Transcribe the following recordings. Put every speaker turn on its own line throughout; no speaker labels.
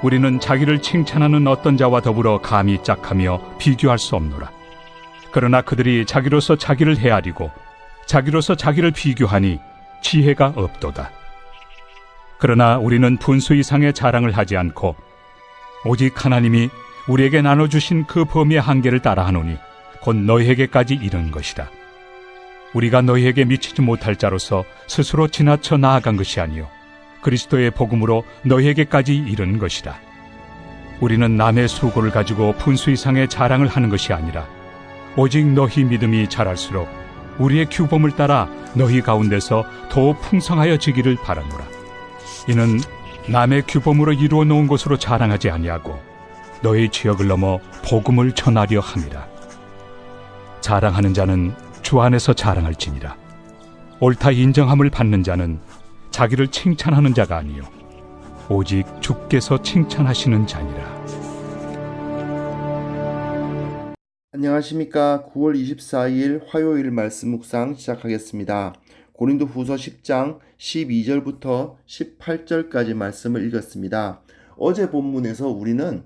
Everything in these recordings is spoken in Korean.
우리는 자기를 칭찬하는 어떤 자와 더불어 감히 짝하며 비교할 수 없노라. 그러나 그들이 자기로서 자기를 헤아리고 자기로서 자기를 비교하니 지혜가 없도다. 그러나 우리는 분수 이상의 자랑을 하지 않고 오직 하나님이 우리에게 나눠주신 그 범위의 한계를 따라하노니 곧 너희에게까지 이른 것이라. 우리가 너희에게 미치지 못할 자로서 스스로 지나쳐 나아간 것이 아니요 그리스도의 복음으로 너희에게까지 이른 것이라. 우리는 남의 수고를 가지고 분수 이상의 자랑을 하는 것이 아니라 오직 너희 믿음이 자랄수록 우리의 규범을 따라 너희 가운데서 더욱 풍성하여지기를 바라노라. 이는 남의 규범으로 이루어 놓은 것으로 자랑하지 아니하고 너희 지역을 넘어 복음을 전하려 함이라. 자랑하는 자는 주 안에서 자랑할지니라. 옳다 인정함을 받는 자는 자기를 칭찬하는 자가 아니요 오직 주께서 칭찬하시는 자니라.
안녕하십니까. 9월 24일 화요일 말씀 묵상 시작하겠습니다. 고린도후서 10장 12절부터 18절까지 말씀을 읽었습니다. 어제 본문에서 우리는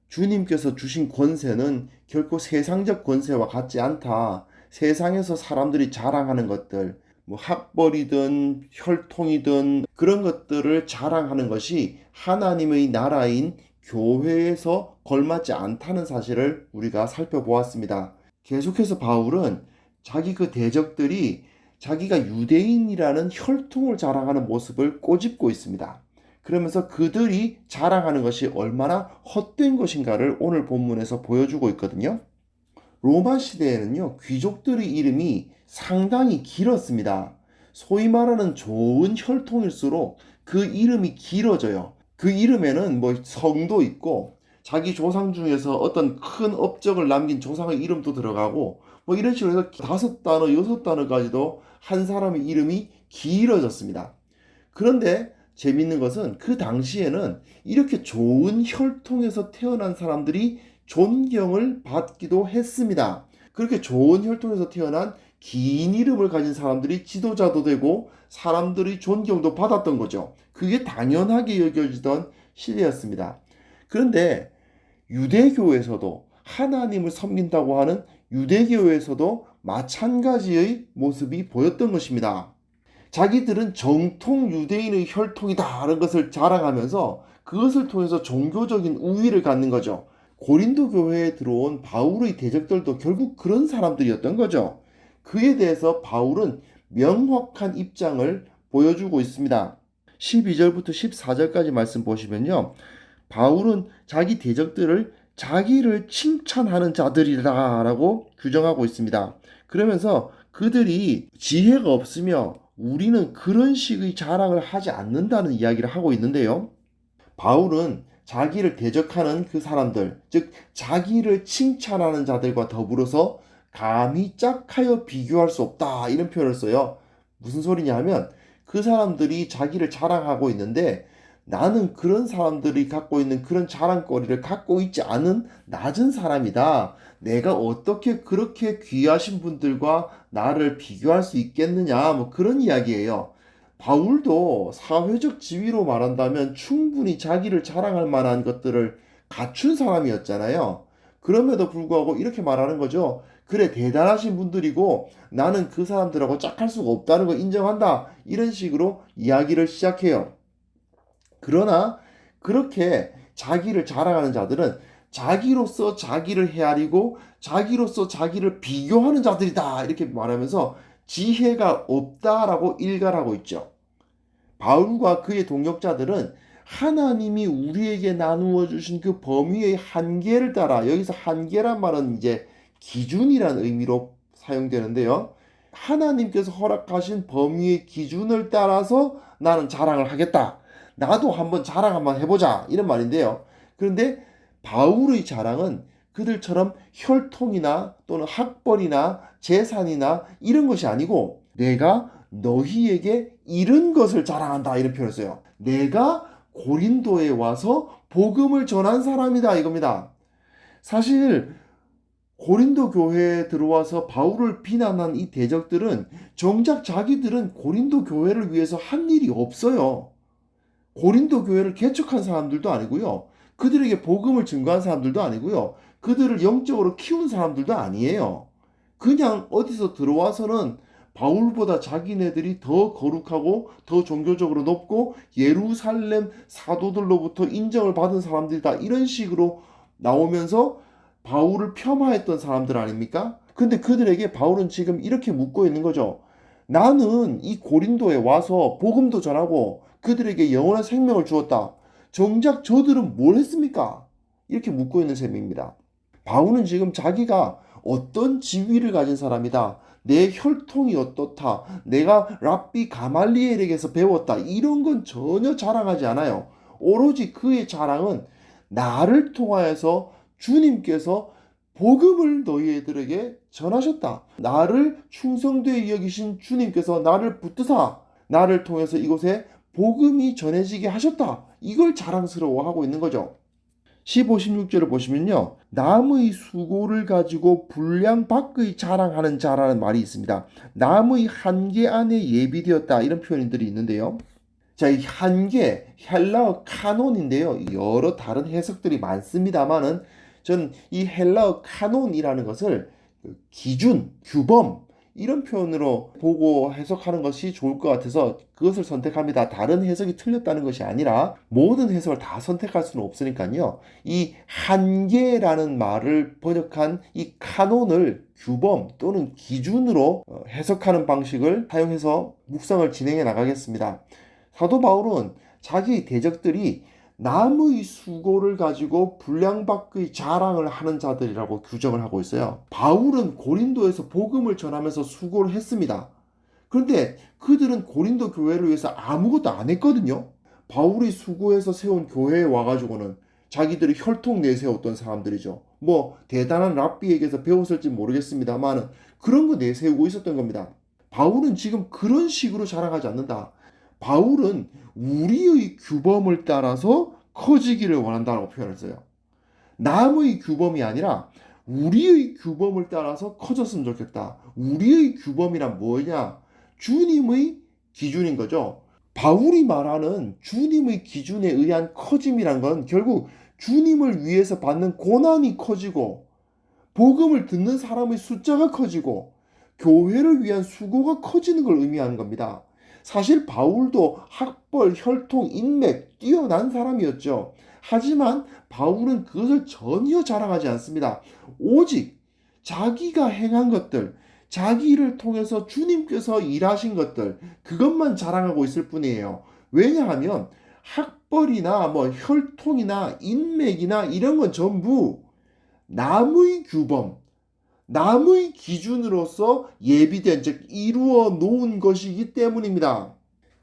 주님께서 주신 권세는 결코 세상적 권세와 같지 않다. 세상에서 사람들이 자랑하는 것들, 학벌이든 혈통이든 그런 것들을 자랑하는 것이 하나님의 나라인 교회에서 걸맞지 않다는 사실을 우리가 살펴보았습니다. 계속해서 바울은 자기 그 대적들이 자기가 유대인이라는 혈통을 자랑하는 모습을 꼬집고 있습니다. 그러면서 그들이 자랑하는 것이 얼마나 헛된 것인가를 오늘 본문에서 보여주고 있거든요. 로마 시대에는요, 귀족들의 이름이 상당히 길었습니다. 소위 말하는 좋은 혈통일수록 그 이름이 길어져요. 그 이름에는 성도 있고 자기 조상 중에서 어떤 큰 업적을 남긴 조상의 이름도 들어가고 이런 식으로 해서 5단어, 6단어까지도 한 사람의 이름이 길어졌습니다. 그런데 재밌는 것은 그 당시에는 이렇게 좋은 혈통에서 태어난 사람들이 존경을 받기도 했습니다. 그렇게 좋은 혈통에서 태어난 긴 이름을 가진 사람들이 지도자도 되고 사람들이 존경도 받았던 거죠. 그게 당연하게 여겨지던 시대였습니다. 그런데 유대교에서도 하나님을 섬긴다고 하는 유대교에서도 마찬가지의 모습이 보였던 것입니다. 자기들은 정통 유대인의 혈통이다라는 것을 자랑하면서 그것을 통해서 종교적인 우위를 갖는 거죠. 고린도 교회에 들어온 바울의 대적들도 결국 그런 사람들이었던 거죠. 그에 대해서 바울은 명확한 입장을 보여주고 있습니다. 12절부터 14절까지 말씀 보시면요, 바울은 자기 대적들을 자기를 칭찬하는 자들이라 라고 규정하고 있습니다. 그러면서 그들이 지혜가 없으며 우리는 그런 식의 자랑을 하지 않는다는 이야기를 하고 있는데요, 바울은 자기를 대적하는 그 사람들, 즉 자기를 칭찬하는 자들과 더불어서 감히 짝하여 비교할 수 없다, 이런 표현을 써요. 무슨 소리냐 하면 그 사람들이 자기를 자랑하고 있는데 나는 그런 사람들이 갖고 있는 그런 자랑거리를 갖고 있지 않은 낮은 사람이다. 내가 어떻게 그렇게 귀하신 분들과 나를 비교할 수 있겠느냐, 그런 이야기예요. 바울도 사회적 지위로 말한다면 충분히 자기를 자랑할 만한 것들을 갖춘 사람이었잖아요. 그럼에도 불구하고 이렇게 말하는 거죠. 그래, 대단하신 분들이고 나는 그 사람들하고 짝할 수가 없다는 거 인정한다. 이런 식으로 이야기를 시작해요. 그러나 그렇게 자기를 자랑하는 자들은 자기로서 자기를 헤아리고 자기로서 자기를 비교하는 자들이다, 이렇게 말하면서 지혜가 없다라고 일갈하고 있죠. 바울과 그의 동역자들은 하나님이 우리에게 나누어 주신 그 범위의 한계를 따라, 여기서 한계란 말은 이제 기준이라는 의미로 사용되는데요, 하나님께서 허락하신 범위의 기준을 따라서 나는 자랑을 하겠다, 나도 한번 자랑 한번 해보자, 이런 말인데요. 그런데 바울의 자랑은 그들처럼 혈통이나 또는 학벌이나 재산이나 이런 것이 아니고 내가 너희에게 이런 것을 자랑한다, 이런 표현을 써요. 내가 고린도에 와서 복음을 전한 사람이다, 이겁니다. 사실 고린도 교회에 들어와서 바울을 비난한 이 대적들은 정작 자기들은 고린도 교회를 위해서 한 일이 없어요. 고린도 교회를 개척한 사람들도 아니고요, 그들에게 복음을 증거한 사람들도 아니고요. 그들을 영적으로 키운 사람들도 아니에요. 그냥 어디서 들어와서는 바울보다 자기네들이 더 거룩하고 더 종교적으로 높고 예루살렘 사도들로부터 인정을 받은 사람들이다. 이런 식으로 나오면서 바울을 폄하했던 사람들 아닙니까? 근데 그들에게 바울은 지금 이렇게 묻고 있는 거죠. 나는 이 고린도에 와서 복음도 전하고 그들에게 영원한 생명을 주었다. 정작 저들은 뭘 했습니까? 이렇게 묻고 있는 셈입니다. 바울은 지금 자기가 어떤 지위를 가진 사람이다. 내 혈통이 어떻다. 내가 랍비 가말리엘에게서 배웠다. 이런 건 전혀 자랑하지 않아요. 오로지 그의 자랑은 나를 통하여서 주님께서 복음을 너희들에게 전하셨다. 나를 충성되이 여기신 주님께서 나를 붙드사 나를 통해서 이곳에 복음이 전해지게 하셨다. 이걸 자랑스러워하고 있는 거죠. 15, 16절을 보시면요. 남의 수고를 가지고 분량 밖의 자랑하는 자라는 말이 있습니다. 남의 한계 안에 예비되었다. 이런 표현들이 있는데요. 자, 이 한계, 헬라어 카논인데요. 여러 다른 해석들이 많습니다만은 저는 이 헬라어 카논이라는 것을 기준, 규범 이런 표현으로 보고 해석하는 것이 좋을 것 같아서 그것을 선택합니다. 다른 해석이 틀렸다는 것이 아니라 모든 해석을 다 선택할 수는 없으니까요. 이 한계라는 말을 번역한 이 카논을 규범 또는 기준으로 해석하는 방식을 사용해서 묵상을 진행해 나가겠습니다. 사도 바울은 자기 대적들이 남의 수고를 가지고 분량 밖의 자랑을 하는 자들이라고 규정을 하고 있어요. 바울은 고린도에서 복음을 전하면서 수고를 했습니다. 그런데 그들은 고린도 교회를 위해서 아무것도 안 했거든요. 바울이 수고해서 세운 교회에 와가지고는 자기들이 혈통 내세웠던 사람들이죠. 뭐 대단한 랍비에게서 배웠을지 모르겠습니다만 그런 거 내세우고 있었던 겁니다. 바울은 지금 그런 식으로 자랑하지 않는다. 바울은 우리의 규범을 따라서 커지기를 원한다고 표현했어요. 남의 규범이 아니라 우리의 규범을 따라서 커졌으면 좋겠다. 우리의 규범이란 뭐냐? 주님의 기준인 거죠. 바울이 말하는 주님의 기준에 의한 커짐이란 건 결국 주님을 위해서 받는 고난이 커지고 복음을 듣는 사람의 숫자가 커지고 교회를 위한 수고가 커지는 걸 의미하는 겁니다. 사실 바울도 학벌, 혈통, 인맥 뛰어난 사람이었죠. 하지만 바울은 그것을 전혀 자랑하지 않습니다. 오직 자기가 행한 것들, 자기를 통해서 주님께서 일하신 것들, 그것만 자랑하고 있을 뿐이에요. 왜냐하면 학벌이나 뭐 혈통이나 인맥이나 이런 건 전부 남의 규범, 남의 기준으로서 예비된, 즉 이루어 놓은 것이기 때문입니다.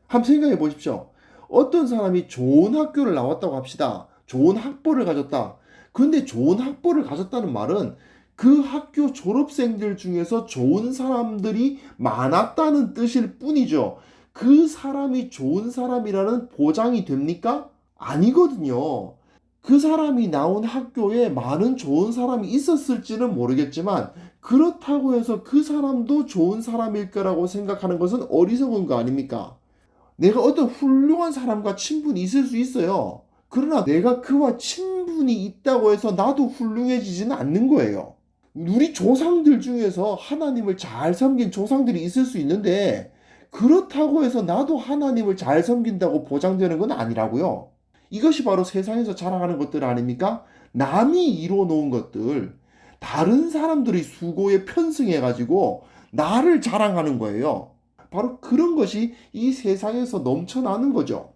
한번 생각해 보십시오. 어떤 사람이 좋은 학교를 나왔다고 합시다. 좋은 학벌을 가졌다. 근데 좋은 학벌을 가졌다는 말은 그 학교 졸업생들 중에서 좋은 사람들이 많았다는 뜻일 뿐이죠. 그 사람이 좋은 사람이라는 보장이 됩니까? 아니거든요. 그 사람이 나온 학교에 많은 좋은 사람이 있었을지는 모르겠지만 그렇다고 해서 그 사람도 좋은 사람일 거라고 생각하는 것은 어리석은 거 아닙니까? 내가 어떤 훌륭한 사람과 친분이 있을 수 있어요. 그러나 내가 그와 친분이 있다고 해서 나도 훌륭해지지는 않는 거예요. 우리 조상들 중에서 하나님을 잘 섬긴 조상들이 있을 수 있는데 그렇다고 해서 나도 하나님을 잘 섬긴다고 보장되는 건 아니라고요. 이것이 바로 세상에서 자랑하는 것들 아닙니까? 남이 이루어 놓은 것들, 다른 사람들의 수고에 편승해가지고 나를 자랑하는 거예요. 바로 그런 것이 이 세상에서 넘쳐나는 거죠.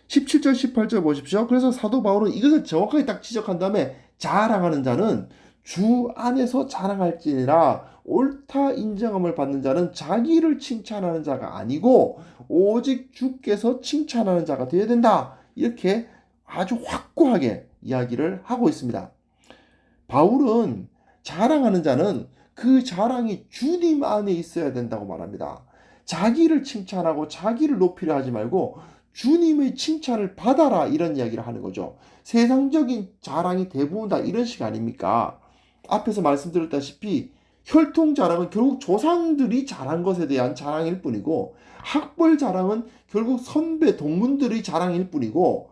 17절, 18절 보십시오. 그래서 사도 바울은 이것을 정확하게 딱 지적한 다음에 자랑하는 자는 주 안에서 자랑할지니라 옳다 인정함을 받는 자는 자기를 칭찬하는 자가 아니고 오직 주께서 칭찬하는 자가 되어야 된다. 이렇게 아주 확고하게 이야기를 하고 있습니다. 바울은 자랑하는 자는 그 자랑이 주님 안에 있어야 된다고 말합니다. 자기를 칭찬하고 자기를 높이려 하지 말고 주님의 칭찬을 받아라 이런 이야기를 하는 거죠. 세상적인 자랑이 대부분 다 이런 식 아닙니까? 앞에서 말씀드렸다시피 혈통 자랑은 결국 조상들이 잘한 것에 대한 자랑일 뿐이고 학벌 자랑은 결국 선배 동문들의 자랑일 뿐이고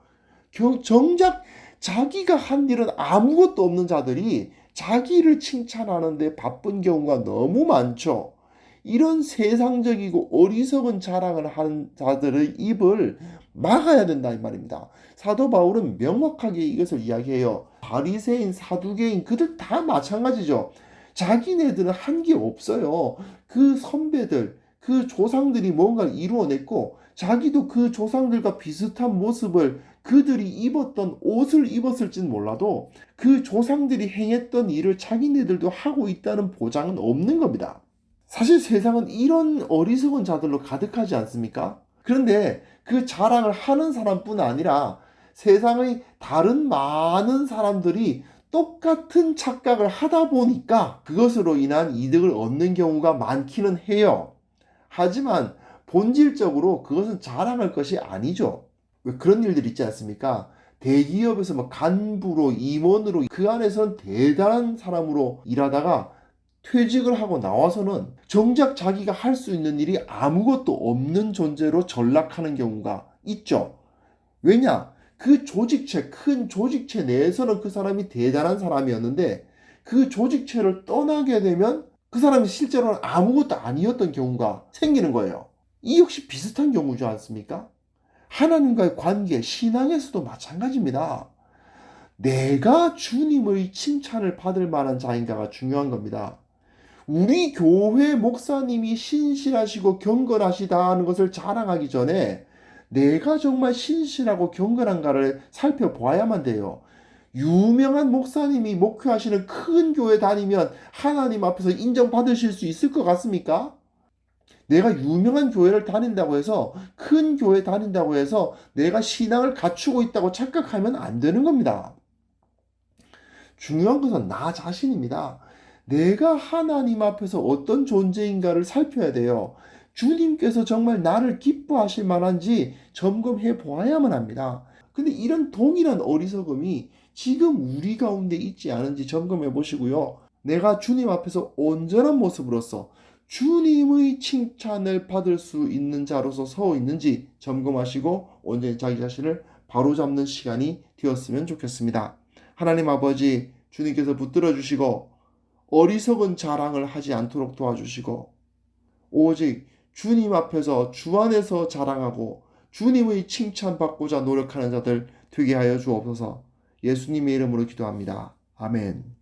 정작 자기가 한 일은 아무것도 없는 자들이 자기를 칭찬하는데 바쁜 경우가 너무 많죠. 이런 세상적이고 어리석은 자랑을 하는 자들의 입을 막아야 된다 이 말입니다. 사도 바울은 명확하게 이것을 이야기해요. 바리새인, 사두개인 그들 다 마찬가지죠. 자기네들은 한 게 없어요. 그 선배들, 그 조상들이 뭔가를 이루어냈고 자기도 그 조상들과 비슷한 모습을 그들이 입었던 옷을 입었을진 몰라도 그 조상들이 행했던 일을 자기네들도 하고 있다는 보장은 없는 겁니다. 사실 세상은 이런 어리석은 자들로 가득하지 않습니까? 그런데 그 자랑을 하는 사람뿐 아니라 세상의 다른 많은 사람들이 똑같은 착각을 하다 보니까 그것으로 인한 이득을 얻는 경우가 많기는 해요. 하지만 본질적으로 그것은 자랑할 것이 아니죠. 왜 그런 일들 있지 않습니까? 대기업에서 뭐 간부로 임원으로 그 안에서는 대단한 사람으로 일하다가 퇴직을 하고 나와서는 정작 자기가 할 수 있는 일이 아무것도 없는 존재로 전락하는 경우가 있죠. 왜냐? 그 조직체, 큰 조직체 내에서는 그 사람이 대단한 사람이었는데 그 조직체를 떠나게 되면 그 사람이 실제로는 아무것도 아니었던 경우가 생기는 거예요. 이 역시 비슷한 경우지 않습니까? 하나님과의 관계, 신앙에서도 마찬가지입니다. 내가 주님의 칭찬을 받을 만한 자인가가 중요한 겁니다. 우리 교회 목사님이 신실하시고 경건하시다는 것을 자랑하기 전에 내가 정말 신실하고 경건한가를 살펴보아야만 돼요. 유명한 목사님이 목회하시는 큰 교회 다니면 하나님 앞에서 인정받으실 수 있을 것 같습니까? 내가 유명한 교회를 다닌다고 해서 큰 교회 다닌다고 해서 내가 신앙을 갖추고 있다고 착각하면 안 되는 겁니다. 중요한 것은 나 자신입니다. 내가 하나님 앞에서 어떤 존재인가를 살펴야 돼요. 주님께서 정말 나를 기뻐하실 만한지 점검해 보아야만 합니다. 근데 이런 동일한 어리석음이 지금 우리 가운데 있지 않은지 점검해 보시고요. 내가 주님 앞에서 온전한 모습으로서 주님의 칭찬을 받을 수 있는 자로서 서 있는지 점검하시고 온전히 자기 자신을 바로잡는 시간이 되었으면 좋겠습니다. 하나님 아버지, 주님께서 붙들어 주시고 어리석은 자랑을 하지 않도록 도와주시고 오직 주님 앞에서 주 안에서 자랑하고 주님의 칭찬받고자 노력하는 자들 되게 하여 주옵소서. 예수님의 이름으로 기도합니다. 아멘.